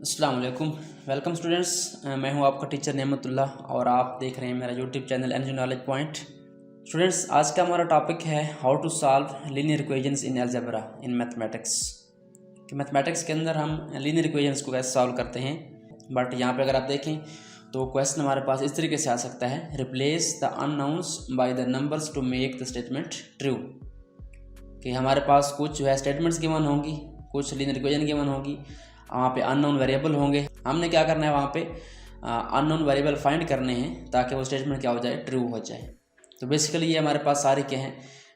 अस्सलाम वालेकुम। Welcome students, मैं हूं आपका टीचर नेमतुल्लाह और आप देख रहे हैं मेरा YouTube channel NG knowledge point. Students, आज का हमारा टॉपिक है how to solve linear equations in algebra in mathematics. कि मैथमेटिक्स के अंदर हम लीनियर इक्वेशंस को कैसे सॉल्व करते हैं। बट यहाँ पे अगर आप देखें तो क्वेश्चन हमारे पास इस तरीके से आ सकता है, replace the unknowns by the numbers to make the statement true. कि हमारे पास कुछ जो है स्टेटमेंट्स गिवन होंगी, कुछ लीनियर इक्वेशन गिवन होगी, वहाँ पे अननोन वेरिएबल होंगे। हमने क्या करना है, वहाँ पे अननोन वेरिएबल फाइंड करने हैं ताकि वो स्टेटमेंट क्या हो जाए, ट्रू हो जाए। तो बेसिकली ये हमारे पास सारे क्या हैं,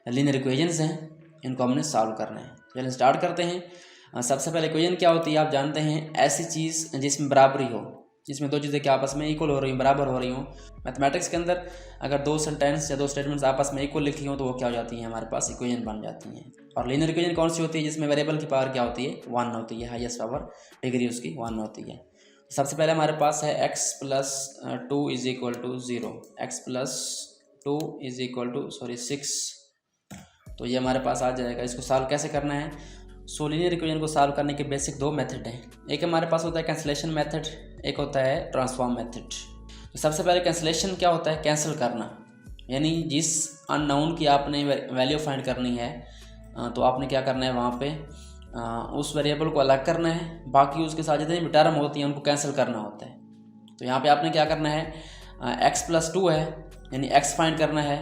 लीनियर इक्वेशंस हैं, इनको हमने सॉल्व करना है। चलिए स्टार्ट करते हैं। सबसे पहले इक्वेशन क्या होती है, आप जानते हैं, ऐसी चीज़ जिसमें बराबरी हो, जिसमें दो चीज़ें क्या आपस में इक्वल हो रही हो, बराबर हो रही हो। मैथमेटिक्स के अंदर अगर दो सेंटेंस या दो स्टेटमेंट्स आपस में इक्वल लिखी हो तो वो क्या हो जाती हैं, हमारे पास इक्वेशन बन जाती हैं। और लीनियर इक्वेशन कौन सी होती है, जिसमें वेरिएबल की पावर क्या होती है, 1 होती है, हाईएस्ट पावर डिग्री उसकी 1 होती है। सबसे पहले हमारे पास है x plus 2 is equal to 0, x plus 2 is equal to 6। तो ये हमारे पास आ जाएगा। इसको सॉल्व कैसे करना है। सो लीनियर इक्वेशन को सॉल्व करने के बेसिक दो मेथड हैं। एक हमारे पास होता है कैंसलेशन मेथड, एक होता है ट्रांसफॉर्म मेथड। तो सबसे पहले कैंसलेशन क्या होता है, कैंसिल करना, यानी जिस अननोन की आपने वैल्यू फाइंड करनी है तो आपने क्या करना है, वहाँ पे उस वेरिएबल को अलग करना है, बाकी उसके साथ जितनी भी टर्म होती हैं उनको कैंसिल करना होता है। तो यहाँ पे आपने क्या करना है, x प्लस 2 है यानी x फाइंड करना है,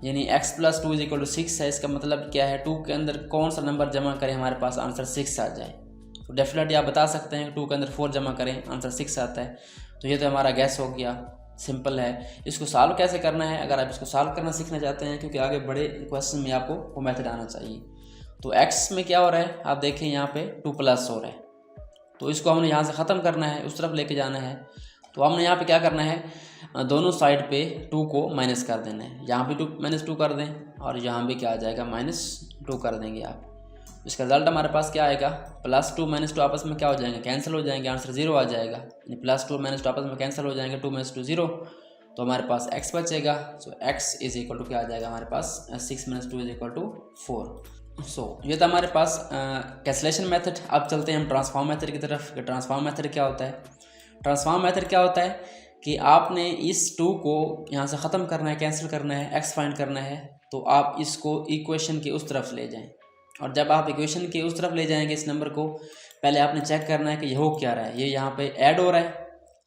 यानी x plus 2 is equal to 6 है। इसका मतलब क्या है, 2 के अंदर कौन सा नंबर जमा करें हमारे पास आंसर 6 आ जाए। तो डेफिनेटली आप बता सकते हैं 2 के अंदर 4 जमा करें आंसर 6 आता है। तो ये तो हमारा गैस हो गया, सिंपल है। इसको सॉल्व कैसे करना है, अगर आप इसको सॉल्व करना सीखना चाहते हैं, क्योंकि आगे बड़े क्वेश्चन में आपको वो मेथड आना चाहिए। तो x में क्या हो रहा है, आप देखें यहाँ पे 2 प्लस हो रहा है, तो इसको हमने यहाँ से ख़त्म करना है, उस तरफ लेके जाना है। तो हमने यहाँ पे क्या करना है, दोनों साइड पे 2 को माइनस कर देना है। यहाँ पे 2 -2 कर दें और यहाँ भी क्या आ जाएगा, -2 कर देंगे आप। इसका रिजल्ट हमारे पास क्या आएगा, +2 -2 आपस में क्या हो जाएंगे, कैंसिल हो जाएंगे, आंसर 0 आ जाएगा। यानी +2 -2 आपस में कैंसिल हो जाएंगे, 2 -2 0, तो हमारे पास x बचेगा। सो x इज इक्वल टू क्या आ जाएगा हमारे पास, 6 - 2 इज इक्वल टू 4। सो ये था हमारे पास कैंसलेशन मेथड। अब चलते हैं हम ट्रांसफॉर्म मेथड की तरफ। ट्रांसफॉर्म मेथड क्या होता है, ट्रांसफॉर्म मेथड क्या होता है कि आपने इस 2 को यहाँ से ख़त्म करना है, कैंसिल करना है, x फाइंड करना है। तो आप इसको इक्वेशन के उस तरफ ले जाएं, और जब आप इक्वेशन के उस तरफ ले जाएंगे इस नंबर को, पहले आपने चेक करना है कि ये हो क्या रहा है, ये यहाँ पे ऐड हो रहा है।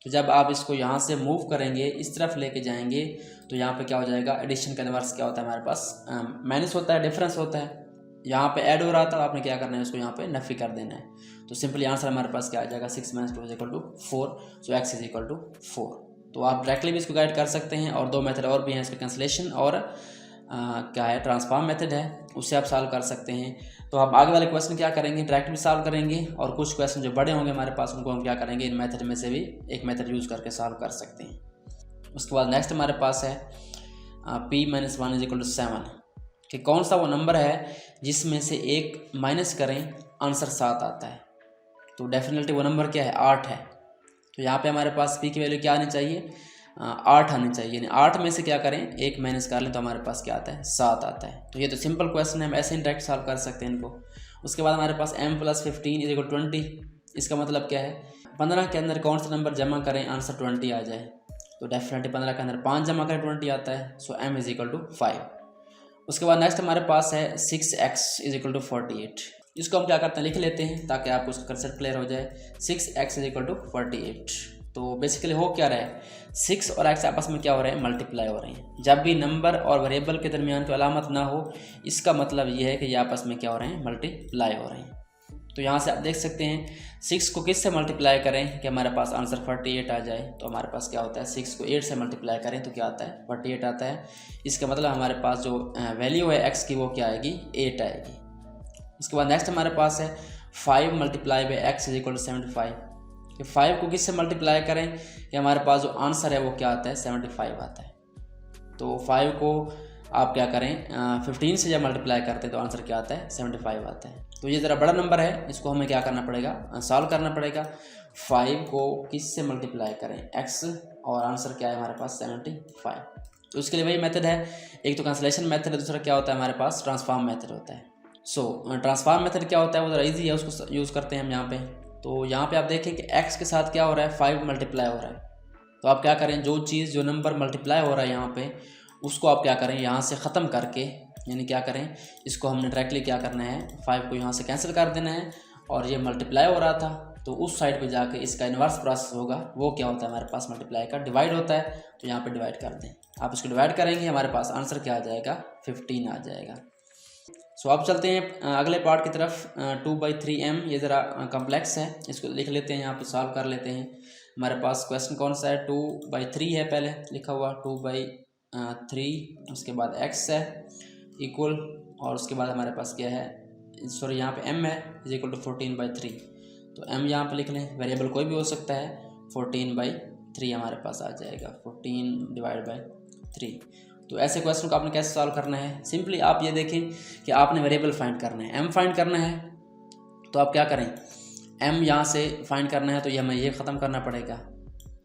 तो जब आप इसको यहाँ से मूव करेंगे, इस तरफ लेके जाएंगे, तो यहाँ पे क्या हो जाएगा, एडिशन का इन्वर्स क्या होता है हमारे पास, माइनस होता है, डिफरेंस होता है। यहाँ पे ऐड हो रहा था, आपने क्या करना है, उसको यहाँ पे नफी कर देना है। तो सिंपली आंसर हमारे पास क्या आ जाएगा, 6 - 2 is equal to 4। So x is equal to 4। तो आप डायरेक्टली भी इसको गाइड कर सकते हैं, और दो मेथड और भी हैं इसके, कैंसलेशन और क्या है, ट्रांसफॉर्म मेथड है, उससे आप सॉल्व कर सकते हैं। तो आप आगे वाले क्वेश्चन क्या करेंगे, डायरेक्ट भी सॉल्व करेंगे, और कुछ क्वेश्चन जो बड़े होंगे हमारे पास उनको हम क्या करेंगे, इन मेथड में से भी एक मेथड यूज़ करके सॉल्व कर सकते हैं। उसके बाद नेक्स्ट हमारे पास है p - 1 इज इक्वल टू 7, कि कौन सा वो नंबर है जिसमें से एक माइनस करें आंसर 7 आता है। तो डेफिनेटली वो नंबर क्या है, 8 है। तो यहाँ पे हमारे पास p की वैल्यू क्या आनी चाहिए, 8 आनी चाहिए। यानी 8 में से क्या करें, एक माइनस कर लें तो हमारे पास क्या आता है, 7 आता है। तो ये तो सिंपल क्वेश्चन है, हम ऐसे ही डायरेक्ट सॉल्व कर सकते हैं इनको। उसके बाद हमारे पास m + 15 इज इक्वल 20। इसका मतलब क्या है, 15 के अंदर कौन सा नंबर जमा करें आंसर 20 आ जाए। तो डेफिनेटली 15 के अंदर 5 जमा करें 20 आता है। सो m इज इक्वल टू 5। उसके बाद नेक्स्ट हमारे पास है 6x इज इक्वल टू 48। इसको हम क्या करते हैं, लिख लेते हैं ताकि आपको उसका कंसेप्ट क्लियर हो जाए। 6x is equal to 48। तो बेसिकली हो क्या रहा है, 6 और x आपस में क्या हो रहे हैं, मल्टीप्लाई हो रहे हैं। जब भी नंबर और वेरिएबल के दरमियान कोई अलामत ना हो, इसका मतलब ये है कि ये आपस में क्या हो रहे हैं, मल्टीप्लाई हो रहे हैं। तो यहाँ से आप देख सकते हैं 6 को किस से मल्टीप्लाई करें कि हमारे पास आंसर 48 आ जाए। तो हमारे पास क्या होता है, 6 को 8 से मल्टीप्लाई करें तो क्या आता है, 48 आता है। इसका मतलब हमारे पास जो वैल्यू है x की वो क्या आएगी, 8 आएगी। इसके बाद नेक्स्ट हमारे पास है 5 multiply by x is equal to 75। कि 5 को किस से मल्टीप्लाई करें कि हमारे पास जो आंसर है वो क्या आता है, 75 आता है। तो 5 को आप क्या करें, 15 से जब मल्टीप्लाई करते हैं तो आंसर क्या आता है, 75 आता है। तो ये ज़रा बड़ा नंबर है, इसको हमें क्या करना पड़ेगा, सॉल्व करना पड़ेगा। 5 को किस से मल्टीप्लाई करें, x, और आंसर क्या है हमारे पास, 75। तो उसके लिए वही मेथड है, एक तो कैंसलेशन मेथड है, दूसरा क्या होता है हमारे पास, ट्रांसफॉर्म मेथड होता है। सो ट्रांसफॉर्म मेथड क्या होता है, वो ज़रा ईजी है, उसको यूज़ करते हैं हम यहाँ पे। तो यहाँ पे आप देखें कि x के साथ क्या हो रहा है, 5 मल्टीप्लाई हो रहा है। तो आप क्या करें, जो नंबर मल्टीप्लाई हो रहा है यहाँ पे, उसको आप क्या करें, यहाँ से ख़त्म करके, यानी क्या करें, इसको हमने डायरेक्टली क्या करना है, 5 को यहाँ से कैंसिल कर देना है, और ये मल्टीप्लाई हो रहा था तो उस साइड पे जाके इसका इन्वर्स प्रोसेस होगा, वो क्या होता है हमारे पास, मल्टीप्लाई का डिवाइड होता है। तो यहाँ पे डिवाइड कर दें, आप इसको डिवाइड करेंगे, हमारे पास आंसर क्या आ जाएगा, 15 आ जाएगा। सो अब चलते हैं अगले पार्ट की तरफ। 2/3m ये ज़रा कम्प्लेक्स है, इसको लिख लेते हैं, यहाँ पे सॉल्व कर लेते हैं। हमारे पास क्वेश्चन कौन सा है, 2/3 है पहले लिखा हुआ, 2/3, उसके बाद x है इक्वल, और उसके बाद हमारे पास क्या है, सॉरी यहाँ पे m है, इज इक्वल टू 14/3। तो m यहाँ पे लिख लें, वेरिएबल कोई भी हो सकता है, 14/3 हमारे पास आ जाएगा, 14/3। तो ऐसे क्वेश्चन को आपने कैसे सॉल्व करना है, सिंपली आप ये देखें कि आपने वेरिएबल फाइंड करना है, m फाइंड करना है। तो आप क्या करें, m यहाँ से फाइंड करना है, तो ये हमें ये ख़त्म करना पड़ेगा।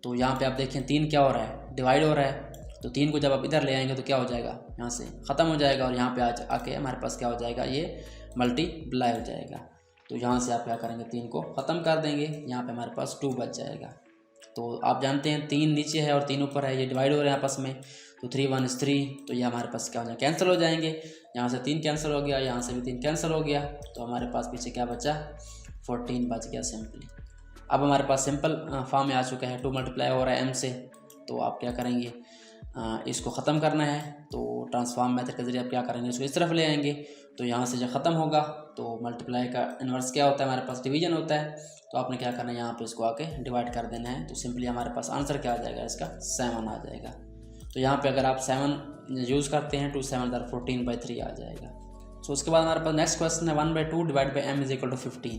तो यहाँ पे आप देखें 3 क्या हो रहा है, डिवाइड हो रहा है। तो 3 को जब आप इधर ले आएंगे तो क्या हो जाएगा, यहाँ से ख़त्म हो जाएगा, और यहाँ पे आके हमारे पास क्या हो जाएगा, ये मल्टीप्लाई हो जाएगा। तो यहाँ से आप क्या करेंगे, 3 को ख़त्म कर देंगे, यहाँ पे हमारे पास 2 बच जाएगा। तो आप जानते हैं 3 नीचे है और 3 ऊपर है, ये डिवाइड हो रहे हैं आपस में, तो 3 1 is 3, तो ये हमारे पास क्या हो जाएगा, कैंसिल हो जाएंगे। यहाँ से 3 कैंसिल हो गया, यहाँ से भी 3 कैंसिल हो गया, तो हमारे पास पीछे क्या बचा, 14 बच गया सिंपली। अब हमारे पास सिंपल फॉर्म में आ चुका है, 2 मल्टीप्लाई हो रहा है m से। तो आप क्या करेंगे, इसको ख़त्म करना है, तो ट्रांसफॉर्म मेथड के ज़रिए आप क्या करेंगे, इसको इस तरफ ले आएंगे। तो यहाँ से जब ख़त्म होगा तो मल्टीप्लाई का इन्वर्स क्या होता है, हमारे पास डिवीजन होता है। तो आपने क्या करना है, यहाँ पे इसको आके डिवाइड कर देना है। तो सिंपली हमारे पास आंसर क्या आ जाएगा, इसका 7 आ जाएगा। तो यहाँ पे अगर आप 7 यूज़ करते हैं, 2 7 14/3 आ जाएगा। सो उसके बाद हमारे पास नेक्स्ट क्वेश्चन है 1/2 divide by m is equal to 15।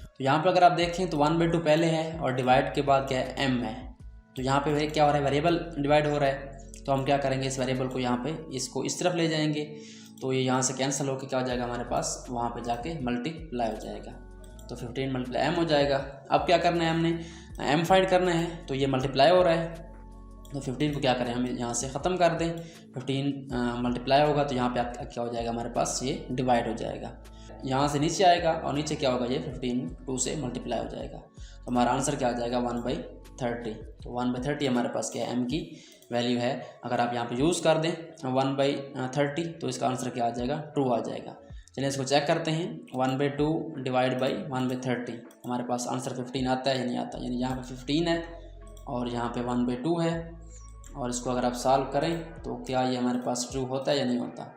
तो यहाँ पे अगर आप देखें तो 1/2 पहले है और डिवाइड के बाद क्या है, m है। तो यहाँ पे क्या हो रहा है, वेरिएबल डिवाइड हो रहा है। तो हम क्या करेंगे, इस वेरिएबल को यहाँ पे इसको इस तरफ ले जाएंगे, तो ये यहाँ से कैंसिल होकर क्या हो जाएगा, हमारे पास वहाँ पे जाके मल्टीप्लाई हो जाएगा। तो 15 मल्टीप्लाई m हो जाएगा। अब क्या करना है, हमने m फाइंड करना है, तो ये मल्टीप्लाई हो रहा है, तो 15 को क्या करें, हम यहाँ से ख़त्म कर दें। 15 मल्टीप्लाई होगा तो यहाँ पे आप क्या हो जाएगा, हमारे पास ये डिवाइड हो जाएगा, यहाँ से नीचे आएगा, और नीचे क्या होगा, ये 15 2 से मल्टीप्लाई हो जाएगा। तो हमारा आंसर क्या आ जाएगा, 1/30। तो 1/30 हमारे पास क्या है, m की वैल्यू है। अगर आप यहाँ पे यूज़ कर दें 1/30 तो इसका आंसर क्या आ जाएगा, 2 आ जाएगा। चलिए इसको चेक करते हैं, 1/2 डिवाइड बाई 1/30, हमारे पास आंसर 15 आता है या नहीं आता। यानी यहाँ पे 15 है और यहाँ पे 1/2 है, और इसको अगर आप सॉल्व करें तो क्या ये हमारे पास ट्रू होता है या नहीं होता।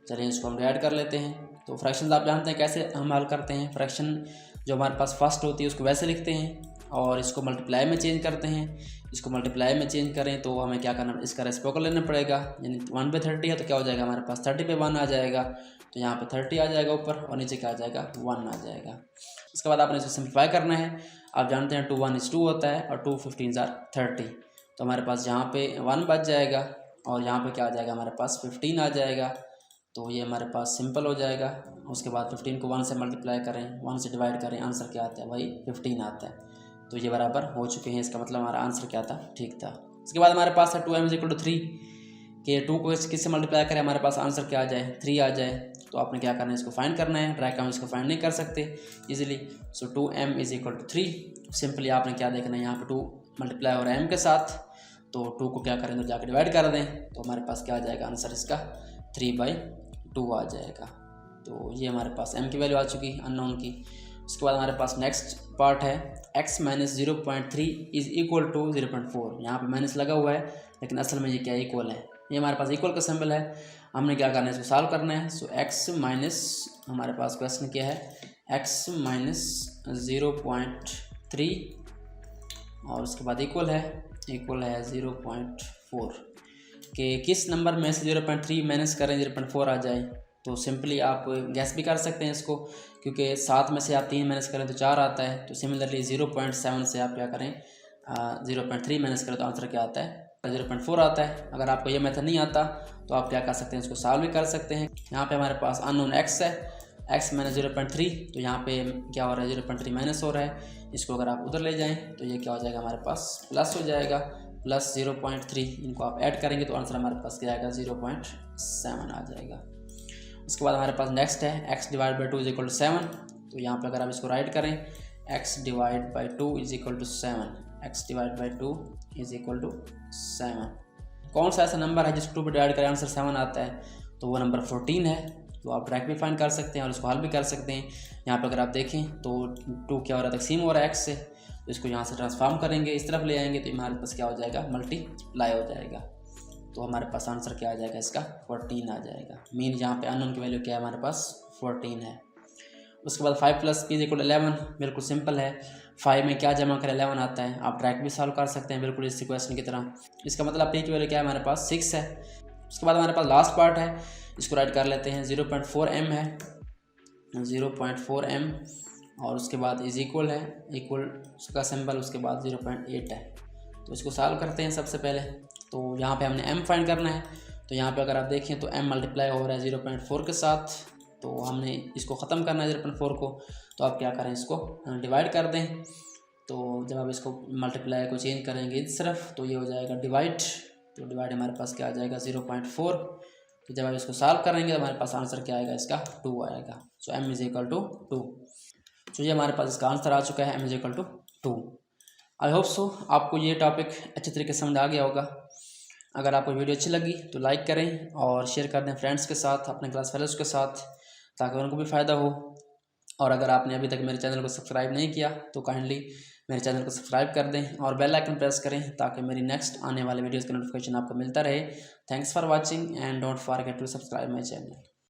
चलिए इसको हम ऐड कर लेते हैं। तो फ्रैक्शन आप जानते हैं कैसे हम हल करते हैं, फ्रैक्शन जो हमारे पास फर्स्ट होती है उसको वैसे लिखते हैं, और इसको मल्टीप्लाई में चेंज करते हैं। इसको मल्टीप्लाई में चेंज करें तो हमें क्या करना, इसका रेसिप्रोकल लेना पड़ेगा। यानी 1/30 है तो क्या हो जाएगा, हमारे पास 30 पे 1 आ जाएगा, तो यहाँ पे 30 आ जाएगा ऊपर, और नीचे क्या आ जाएगा, 1 आ जाएगा। इसके बाद आपने इसको सिंप्लीफाई करना है। आप जानते हैं 2 1 is 2 होता है, और 2 15s are 30। तो हमारे पास यहाँ पे 1 बच जाएगा, और यहाँ पे क्या आ जाएगा, हमारे पास 15 आ जाएगा। तो ये हमारे पास सिंपल हो जाएगा। उसके बाद 15 को 1 से मल्टीप्लाई करें, 1 से डिवाइड करें, आंसर क्या आता है, वही 15 आता है। तो ये बराबर हो चुके हैं, इसका मतलब हमारा आंसर क्या था, ठीक था। इसके बाद हमारे पास है 2m इज इक्वल टू 3, कि 2 को किससे मल्टीप्लाई करें, हमारे पास आंसर क्या आ जाए, 3 आ जाए। तो आपने क्या करना है, इसको फाइंड करना है। डायरेक्ट हम इसको फाइंड नहीं कर सकते easily. So 2m is equal to 3। Simply आपने क्या देखना है, यहाँ पे 2 मल्टीप्लाई हो रहा है m के साथ, तो 2 को क्या करें, तो जाकर डिवाइड कर दें, तो हमारे पास क्या आ जाएगा, आंसर इसका 3/2 आ जाएगा। तो ये हमारे पास m की वैल्यू आ चुकी अननोन की। उसके बाद हमारे पास नेक्स्ट पार्ट है x minus 0.3 is equal to 0.4। यहाँ पे माइनस लगा हुआ है, लेकिन असल में ये क्या इक्वल है, ये हमारे पास इक्वल का सिंबल है। हमने क्या करना है, इसको सॉल्व करना है। सो x माइनस, हमारे पास क्वेश्चन क्या है, x माइनस 0.3 और उसके बाद इक्वल है 0.4 कि किस नंबर में से 0.3 माइनस करें 0.4 आ जाए। तो सिंपली आप गैस भी कर सकते हैं इसको, क्योंकि 7 में से आप 3 माइनस करें तो 4 आता है। तो सिमिलरली 0.7 से आप क्या करें, 0.3 माइनस करें तो आंसर क्या आता है, 0.4 आता है। अगर आपको ये मेथड नहीं आता तो आप क्या कर सकते हैं, इसको सॉल्व भी कर सकते हैं। यहाँ पे हमारे पास अननोन x है, x माइनस 0.3, तो यहाँ पे क्या हो रहा है, 0.3 माइनस हो रहा है। इसको अगर आप उधर ले जाएँ तो ये क्या हो जाएगा, हमारे पास प्लस हो जाएगा, प्लस 0.3, इनको आप ऐड करेंगे तो आंसर हमारे पास क्या आएगा, 0.7 आ जाएगा। उसके बाद हमारे पास नेक्स्ट है x divide by 2 is equal to 7। तो यहाँ पे अगर आप इसको राइट करें, x divide by 2 is equal to 7, x divide by 2 is equal to 7। कौन सा ऐसा नंबर है जिसको 2 पर डिवाइड करें आंसर 7 आता है? तो वो नंबर 14 है। तो आप डायरेक्ट भी फाइंड कर सकते हैं और उसको हल भी कर सकते हैं। यहाँ पर अगर आप देखें तो 2 क्या हो रहा है, तकसीम हो रहा है x से, तो इसको यहाँ से ट्रांसफॉर्म करेंगे, इस तरफ ले आएंगे तो हमारे पास क्या हो जाएगा, मल्टीप्लाई हो जाएगा। तो हमारे पास आंसर क्या आ जाएगा, इसका 14 आ जाएगा। मीन यहाँ पे अननोन की वैल्यू क्या है, हमारे पास 14 है। उसके बाद 5 + p इज इक्वल 11, बिल्कुल सिंपल है। 5 में क्या जमा करें, 11 आता है। आप डायरेक्ट भी सॉल्व कर सकते हैं बिल्कुल इसी क्वेश्चन की तरह। इसका मतलब p की वैल्यू क्या है, हमारे पास 6 है। उसके बाद हमारे पास लास्ट पार्ट है, इसको राइट कर लेते हैं। 0.4 m है, 0.4 m, और उसके बाद इज इक्वल है, इक्वल उसका सिंबल, उसके बाद 0.8 है। तो इसको सॉल्व करते हैं सबसे पहले। तो यहाँ पे हमने m फाइंड करना है। तो यहाँ पे अगर आप देखें तो m मल्टीप्लाई हो रहा है 0.4 के साथ, तो हमने इसको ख़त्म करना है 0.4 को। तो आप क्या करें, इसको डिवाइड कर दें। तो जब आप इसको मल्टीप्लाई को चेंज करेंगे इस तरफ तो ये हो जाएगा डिवाइड। तो डिवाइड हमारे पास क्या आ जाएगा, 0.4। तो जब आप इसको सॉल्व करेंगे तो हमारे पास आंसर क्या आएगा, इसका 2 आएगा। सो m इज इक्वल टू 2। तो ये हमारे पास इसका आंसर आ चुका है, m is equal to 2। I hope so आपको ये टॉपिक अच्छे तरीके से समझ आ गया होगा। अगर आपको वीडियो अच्छी लगी तो लाइक करें और शेयर कर दें फ्रेंड्स के साथ, अपने क्लास फेलोज के साथ, ताकि उनको भी फ़ायदा हो। और अगर आपने अभी तक मेरे चैनल को सब्सक्राइब नहीं किया तो काइंडली मेरे चैनल को सब्सक्राइब कर दें और बेल आइकन प्रेस करें, ताकि मेरी नेक्स्ट आने वाले वीडियोज़ का नोटिफिकेशन आपको मिलता रहे। Thanks for watching and don't forget to subscribe my channel.